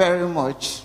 very much.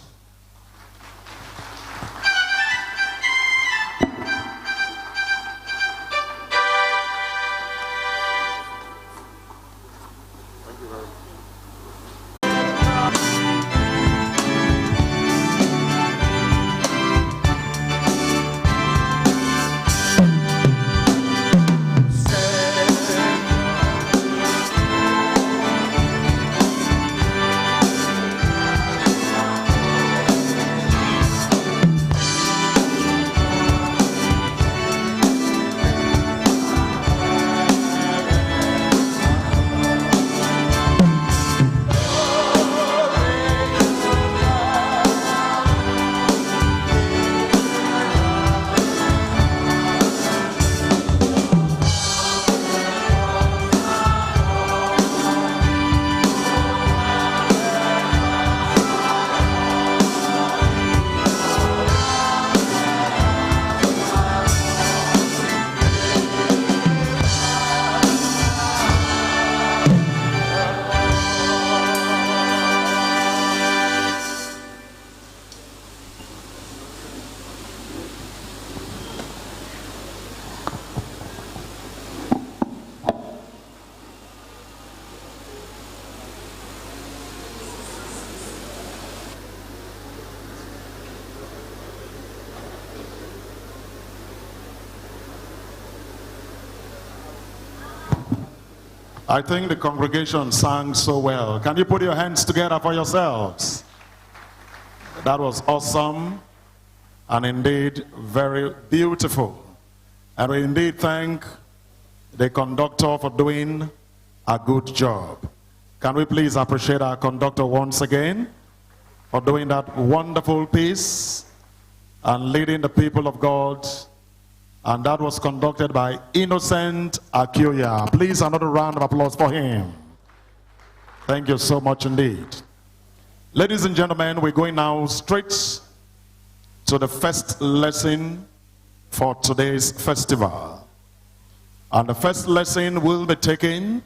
I think the congregation sang so well. Can you put your hands together for yourselves? That was awesome and indeed very beautiful. And we indeed thank the conductor for doing a good job. Can we please appreciate our conductor once again for doing that wonderful piece and leading the people of God. And that was conducted by Innocent Akuya. Please, another round of applause for him. Thank you so much indeed. Ladies and gentlemen, we're going now straight to the first lesson for today's festival. And the first lesson will be taken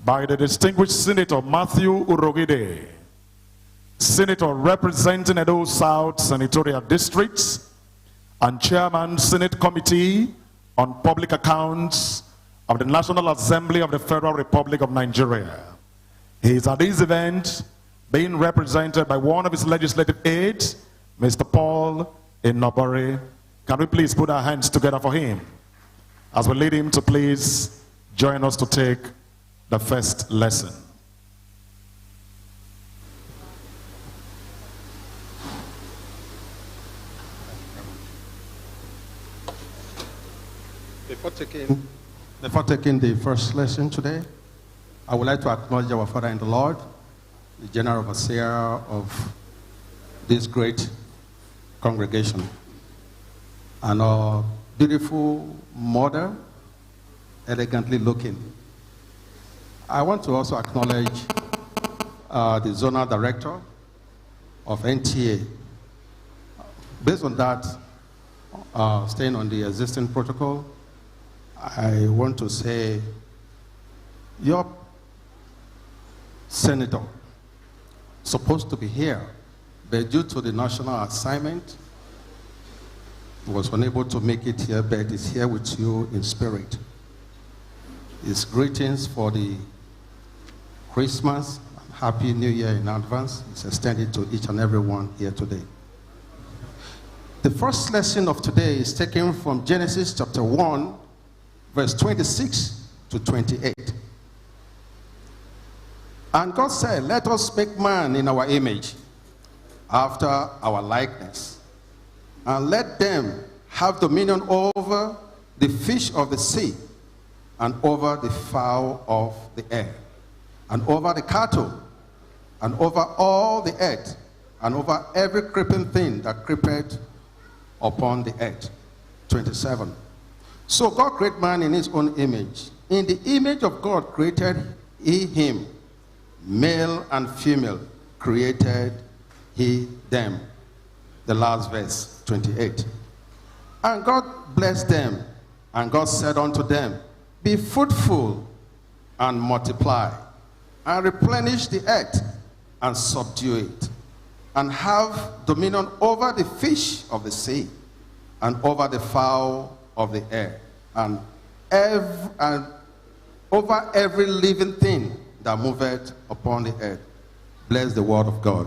by the distinguished Senator Matthew Urogide, Senator representing Edo South Senatorial Districts, and Chairman, Senate Committee on Public Accounts of the National Assembly of the Federal Republic of Nigeria. He is at this event being represented by one of his legislative aides, Mr. Paul Inobore. Can we please put our hands together for him as we lead him to please join us to take the first lesson. Before taking the first lesson today, I would like to acknowledge our Father in the Lord, the General Overseer of this great congregation, and our beautiful mother, elegantly looking. I want to also acknowledge the Zonal Director of NTA. Based on that, staying on the existing protocol, I want to say your senator supposed to be here, but due to the national assignment, was unable to make it here, but is here with you in spirit. His greetings for the Christmas, Happy New Year in advance is extended to each and every one here today. The first lesson of today is taken from Genesis chapter 1, verse 26 to 28. And God said, let us make man in our image, after our likeness, and let them have dominion over the fish of the sea, and over the fowl of the air, and over the cattle, and over all the earth, and over every creeping thing that creepeth upon the earth. 27. So God created man in his own image. In the image of God created he him. Male and female created he them. The last verse, 28. And God blessed them, and God said unto them, be fruitful and multiply, and replenish the earth, and subdue it, and have dominion over the fish of the sea, and over the fowl of the air, and over every living thing that moveth upon the earth. Bless the word of God.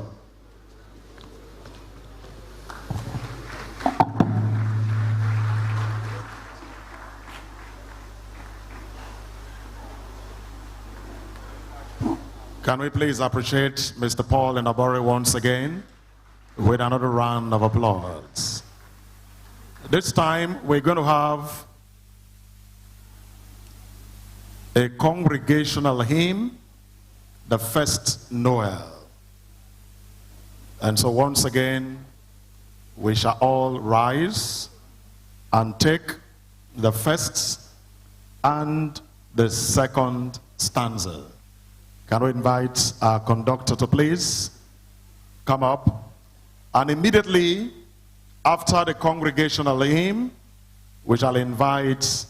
Can we please appreciate Mr. Paul Inabori once again with another round of applause? This time we're going to have a congregational hymn, the first Noel. And so once again, we shall all rise and take the first and the second stanza. Can we invite our conductor to please come up? And immediately after the congregational hymn, we shall invite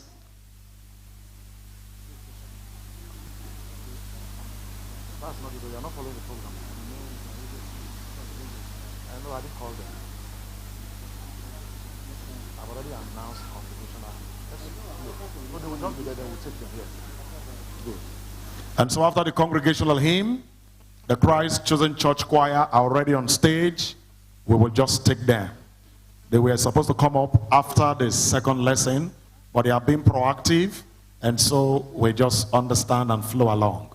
And so after the congregational hymn, the Christ Chosen Church Choir are already on stage. We will just take them. They were supposed to come up after the second lesson, but they are being proactive, and so we just understand and flow along.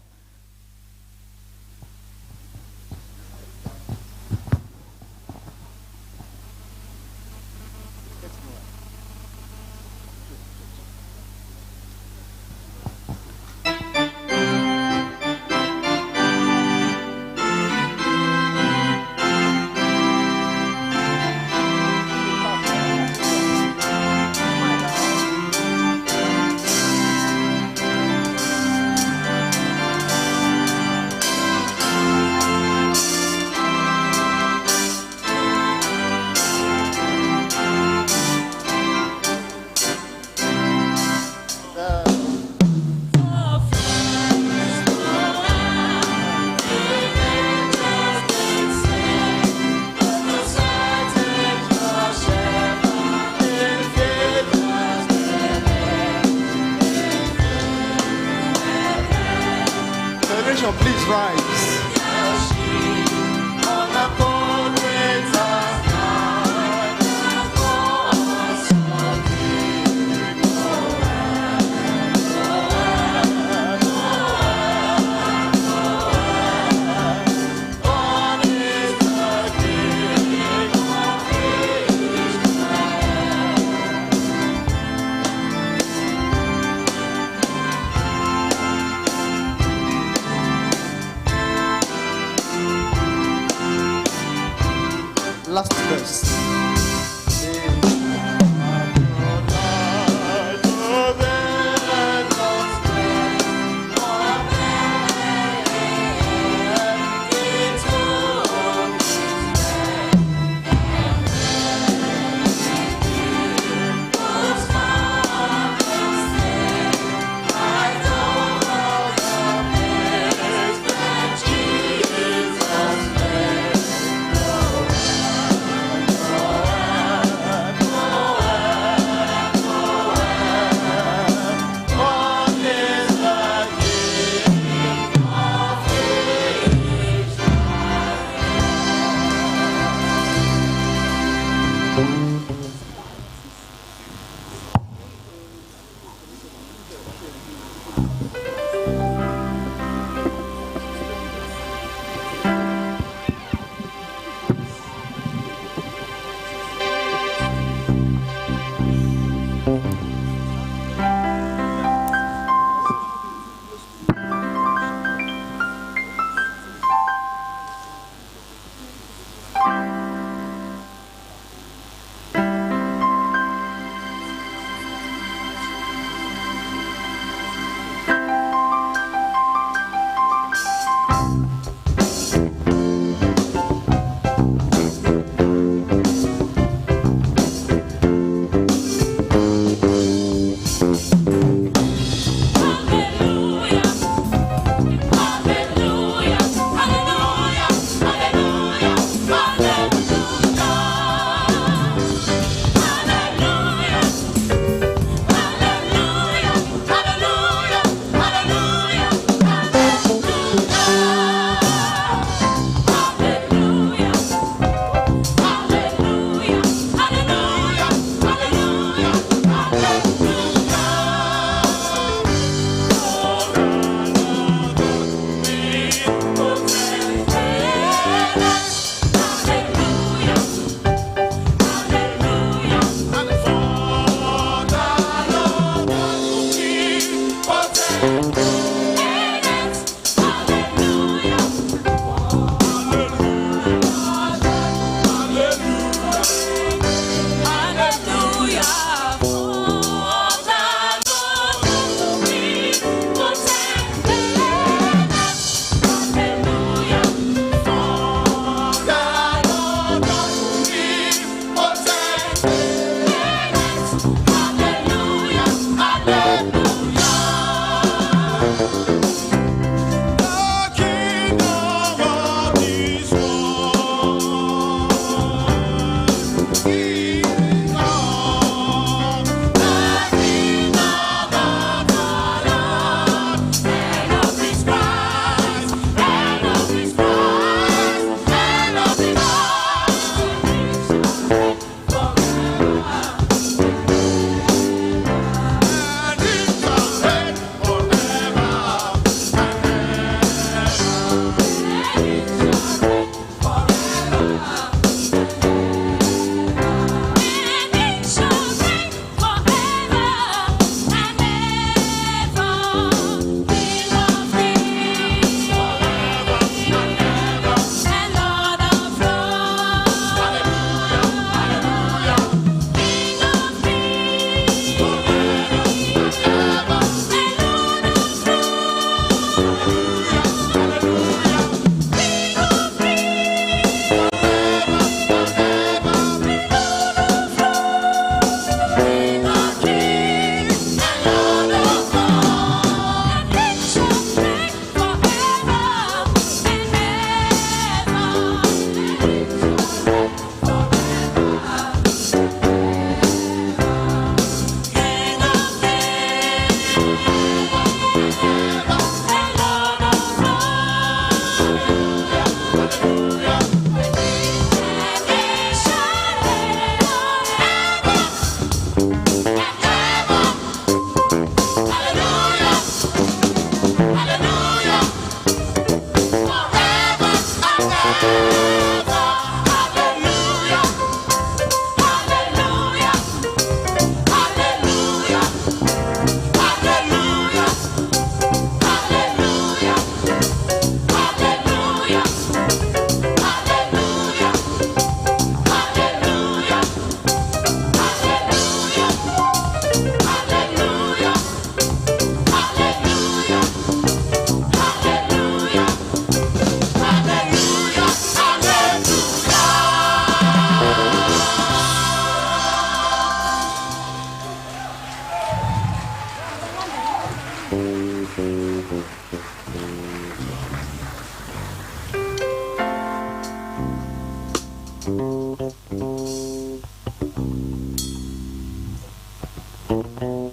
Can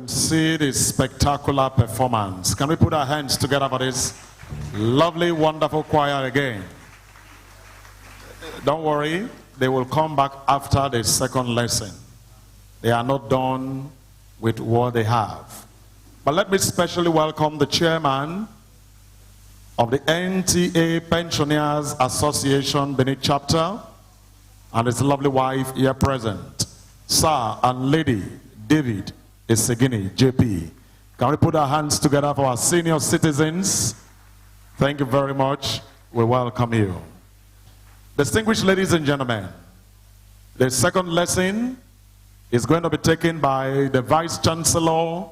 see this spectacular performance. Can we put our hands together for this lovely, wonderful choir again? Don't worry, they will come back after the second lesson. They are not done with what they have. But let me specially welcome the chairman of the NTA Pensioners Association Benin chapter and his lovely wife here present, Sir and Lady David Isegini, JP. Can we put our hands together for our senior citizens? Thank you very much. We welcome you. Distinguished ladies and gentlemen, the second lesson is going to be taken by the Vice Chancellor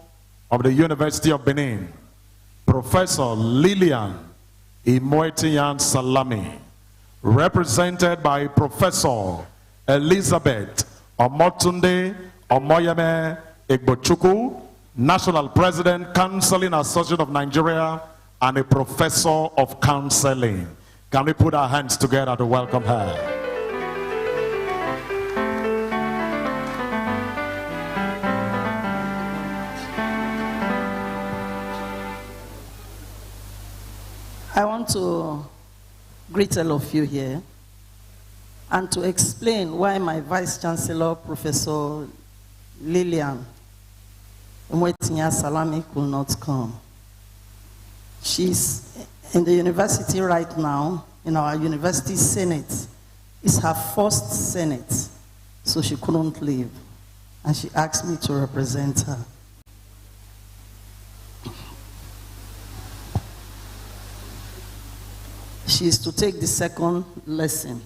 of the University of Benin, Professor Lilian Imoetiyan Salami, represented by Professor Elizabeth Omotunde Omoyeme Egbochukwu, National President, Counseling Association of Nigeria, and a Professor of Counseling. Can we put our hands together to welcome her? I want to greet all of you here and to explain why my Vice Chancellor, Professor Lilian Imoetiyan Salami, could not come. She's in the university right now, in our university senate. It's her first senate, so she couldn't leave. And she asked me to represent her. She is to take the second lesson.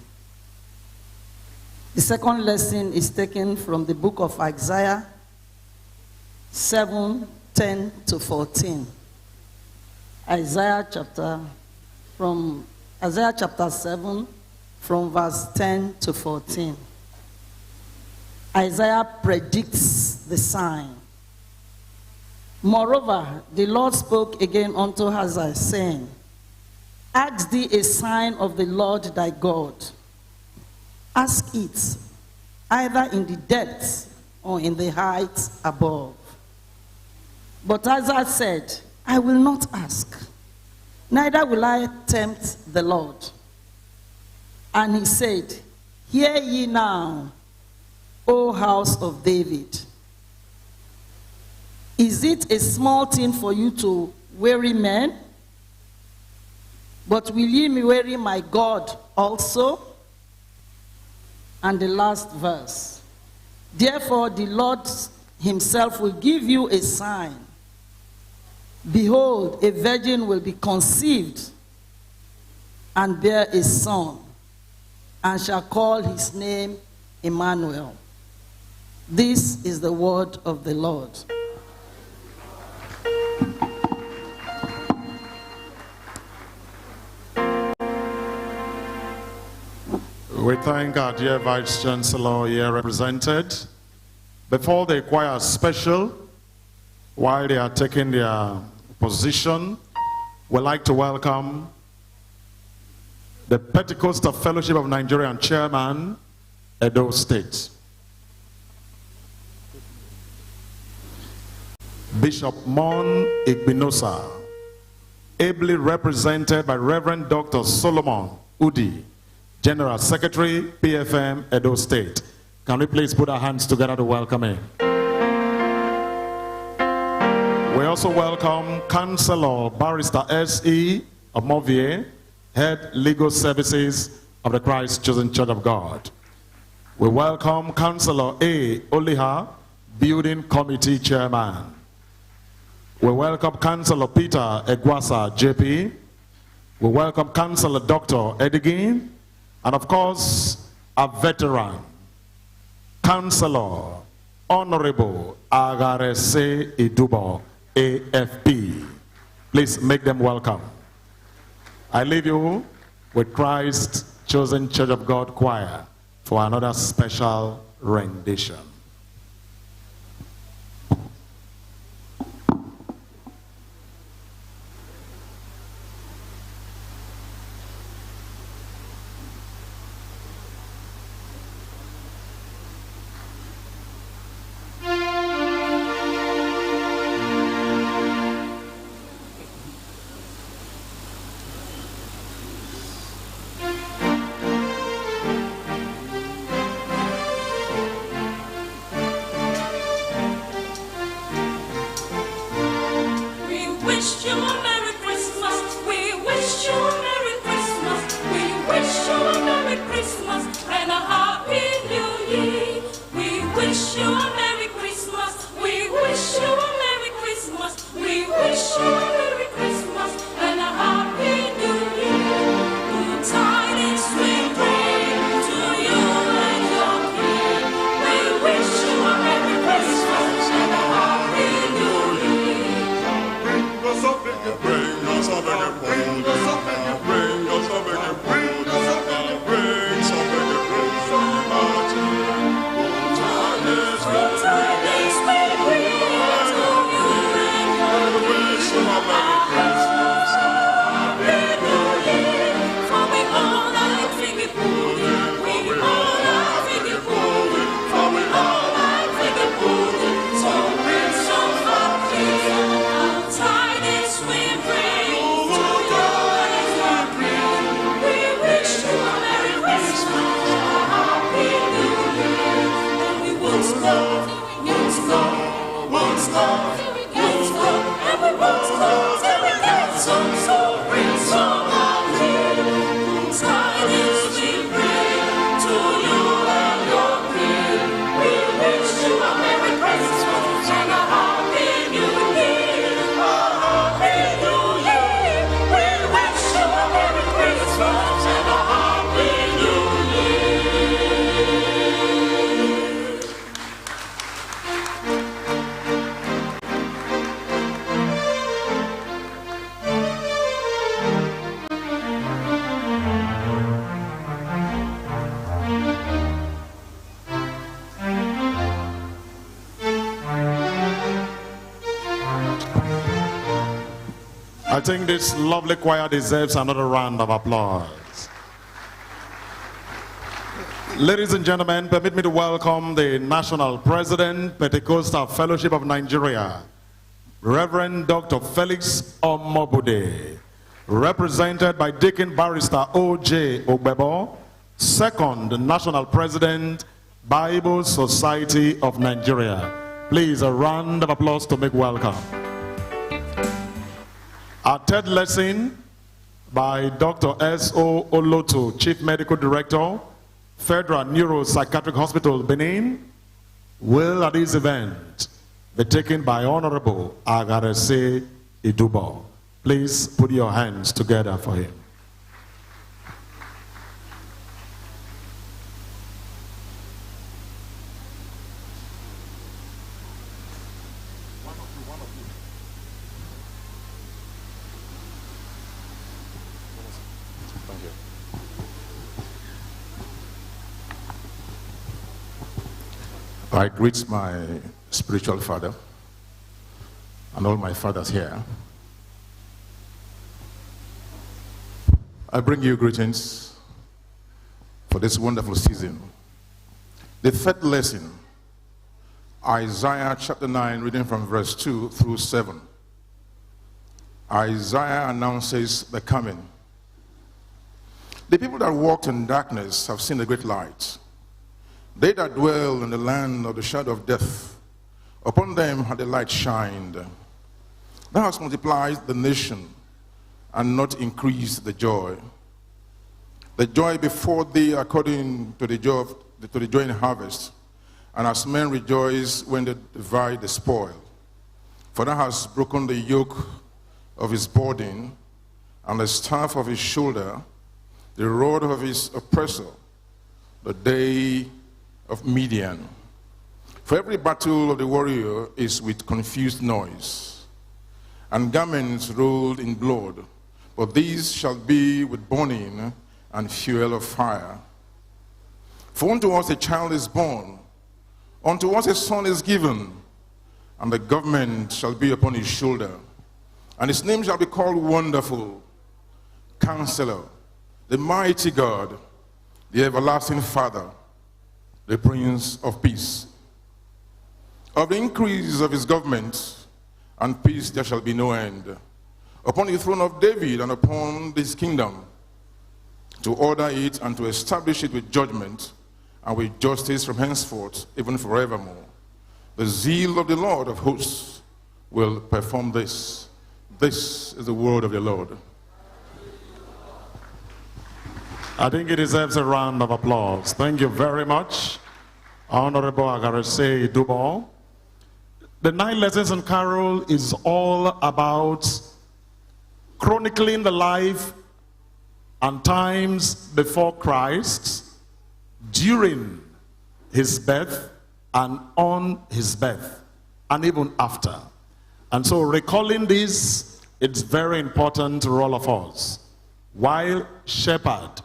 The second lesson is taken from the book of Isaiah 7:10-14. Isaiah chapter 7, from verse 10-14. Isaiah predicts the sign. Moreover, the Lord spoke again unto Isaiah, saying, Ask thee a sign of the Lord thy God. Ask it, either in the depths or in the heights above. But Isaiah said, I will not ask, neither will I tempt the Lord. And he said, Hear ye now, O house of David. Is it a small thing for you to weary men? But will ye weary my God also? And the last verse. Therefore the Lord himself will give you a sign. Behold, a virgin will be conceived and bear a son, and shall call his name Emmanuel. This is the word of the Lord. We thank our dear Vice Chancellor here represented. Before the choir special, while they are taking their position, we'd like to welcome the Pentecostal Fellowship of Nigeria Chairman, Edo State, Bishop Mon Igbinosa, ably represented by Reverend Dr. Solomon Udi, General Secretary, PFM, Edo State. Can we please put our hands together to welcome him? We also welcome Councillor Barrister S.E. Omovie, Head Legal Services of the Christ Chosen Church of God. We welcome Councillor A. Oliha, Building Committee Chairman. We welcome Councillor Peter Egwasa, JP. We welcome Councillor Dr. Edigin. And of course, a veteran, Councillor Honorable Agarese Idubo, AFP. Please make them welcome. I leave you with Christ Chosen Church of God Choir for another special rendition. think this lovely choir deserves another round of applause. Ladies and gentlemen, permit me to welcome the National President, Pentecostal Fellowship of Nigeria, Reverend Dr. Felix Omobude, represented by Deacon Barrister O.J. Ogbebo, Second National President, Bible Society of Nigeria. Please, a round of applause to make welcome. Our third lesson by Dr. S.O. Olotu, Chief Medical Director, Federal Neuropsychiatric Hospital, Benin, will at this event be taken by Honorable Agarese Idubo. Please put your hands together for him. I greet my spiritual father and all my fathers here. I bring you greetings for this wonderful season. The third lesson, Isaiah chapter 9, reading from verse 2 through 7. Isaiah announces the coming. The people that walked in darkness have seen a great light. They that dwell in the land of the shadow of death, upon them had the light shined. Thou hast multiplied the nation, and not increased the joy. The joy before thee according to the joy in harvest, and as men rejoice when they divide the spoil. For thou hast broken the yoke of his burden, and the staff of his shoulder, the rod of his oppressor, the day of Midian. For every battle of the warrior is with confused noise, and garments rolled in blood, but these shall be with burning and fuel of fire. For unto us a child is born, unto us a son is given, and the government shall be upon his shoulder, and his name shall be called Wonderful, Counselor, the Mighty God, the Everlasting Father, the Prince of Peace. Of the increase of his government and peace there shall be no end, upon the throne of David and upon this kingdom, to order it and to establish it with judgment and with justice from henceforth, even forevermore. The zeal of the Lord of hosts will perform this. This is the word of the Lord. I think it deserves a round of applause. Thank you very much, Honorable Agarese Idubo. The 9 lessons in Carol is all about chronicling the life and times before Christ, during his birth and on his birth, and even after. And so recalling this, it's very important to all of us. While shepherd